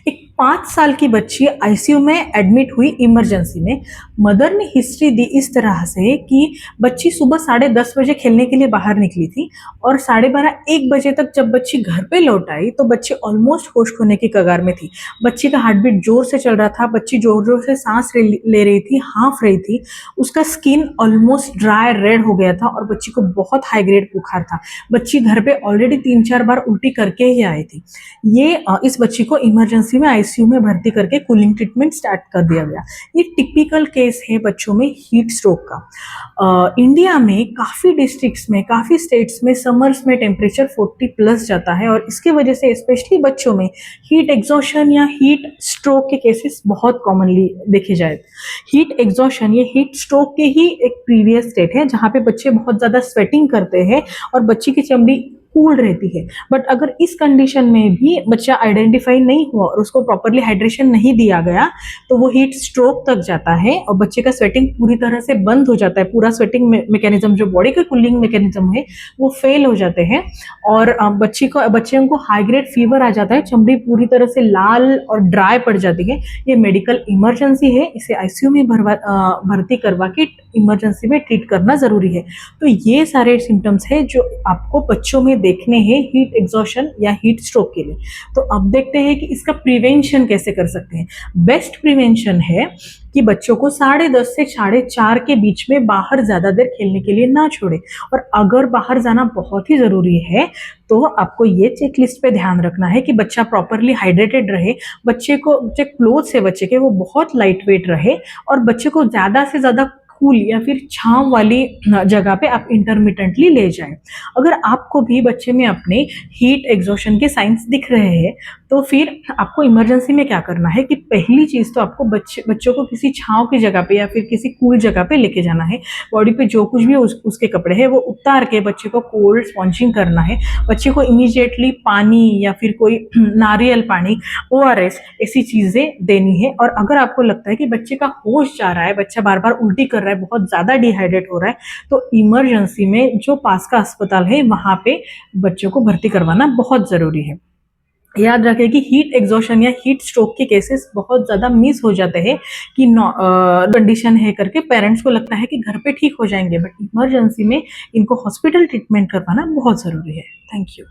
एक 5 साल की बच्ची आईसीयू में एडमिट हुई इमरजेंसी में। मदर ने हिस्ट्री दी इस तरह से कि बच्ची सुबह 10:30 बजे खेलने के लिए बाहर निकली थी और 12:30-1 बजे तक जब बच्ची घर पे लौट आई तो बच्ची ऑलमोस्ट होश खोने की कगार में थी। बच्ची का हार्ट बीट जोर से चल रहा था, बच्ची जोर जोर से सांस ले रही थी, हाँफ रही थी, उसका स्किन ऑलमोस्ट ड्राई रेड हो गया था और बच्ची को बहुत हाई ग्रेड बुखार था। बच्ची घर पे ऑलरेडी 3-4 बार उल्टी करके ही आई थी। इस बच्ची को इमरजेंसी में आईसीयू में भर्ती करके कूलिंग ट्रीटमेंट स्टार्ट कर दिया गया। ये टिपिकल केस है बच्चों में हीट स्ट्रोक का। इंडिया में काफ़ी डिस्ट्रिक्ट्स में, काफ़ी स्टेट्स में समर्स में टेम्परेचर 40 प्लस जाता है और इसकी वजह से स्पेशली बच्चों में हीट एग्जॉशन या हीट स्ट्रोक के केसेस बहुत कॉमनली देखे जाए। हीट एग्जॉशन ये हीट स्ट्रोक के ही एक प्रीवियस स्टेट है जहाँ पे बच्चे बहुत ज़्यादा स्वेटिंग करते हैं और बच्ची की चमड़ी कूल रहती है। बट अगर इस कंडीशन में भी बच्चा आइडेंटिफाई नहीं हुआ और उसको प्रॉपरली हाइड्रेशन नहीं दिया गया तो वो हीट स्ट्रोक तक जाता है और बच्चे का स्वेटिंग पूरी तरह से बंद हो जाता है। पूरा स्वेटिंग मैकेनिज्म जो बॉडी का कूलिंग मैकेनिज्म है वो फेल हो जाते हैं और बच्चे को हाई ग्रेड फीवर आ जाता है, चमड़ी पूरी तरह से लाल और ड्राई पड़ जाती है। ये मेडिकल इमरजेंसी है, इसे आईसीयू में भर्ती करवा के इमरजेंसी में ट्रीट करना जरूरी है। तो ये सारे सिम्टम्स है जो आपको बच्चों में देखने हैं हीट एग्जॉशन या हीट स्ट्रोक के लिए। तो अब देखते हैं कि इसका प्रिवेंशन कैसे कर सकते हैं। बेस्ट प्रिवेंशन है कि बच्चों को 10:30 से 4:30 के बीच में बाहर ज्यादा देर खेलने के लिए ना छोड़े और अगर बाहर जाना बहुत ही जरूरी है तो आपको ये चेकलिस्ट पे ध्यान रखना है कि बच्चा प्रॉपरली हाइड्रेटेड रहे, बच्चे को जो क्लोथ्स है बच्चे के वो बहुत लाइट वेट रहे और बच्चे को ज्यादा से ज्यादा कूल या फिर छांव वाली जगह पे आप इंटरमिटेंटली ले जाएं। अगर आपको भी बच्चे में अपने हीट एग्जॉशन के साइंस दिख रहे हैं तो फिर आपको इमरजेंसी में क्या करना है कि पहली चीज तो आपको बच्चों को किसी छांव की जगह पे या फिर किसी कूल जगह पे लेके जाना है। बॉडी पे जो कुछ भी उसके कपड़े हैं वो उतार के बच्चे को कोल्ड स्पॉन्जिंग करना है। बच्चे को इमीडिएटली पानी या फिर कोई नारियल पानी, ओआरएस ऐसी चीजें देनी है। और अगर आपको लगता है कि बच्चे का होश जा रहा है, बच्चा बार बार उल्टी कर रहा है, बहुत ज्यादा डिहाइड्रेट हो रहा है तो इमरजेंसी में जो पास का अस्पताल है वहां पे बच्चों को भर्ती करवाना बहुत जरूरी है। याद रखें कि हीट एग्जॉशन या हीट स्ट्रोक के केसेस बहुत ज्यादा मिस हो जाते हैं कि कंडीशन है करके पेरेंट्स को लगता है कि घर पे ठीक हो जाएंगे, बट इमरजेंसी में इनको हॉस्पिटल ट्रीटमेंट करवाना बहुत जरूरी है। Thank you.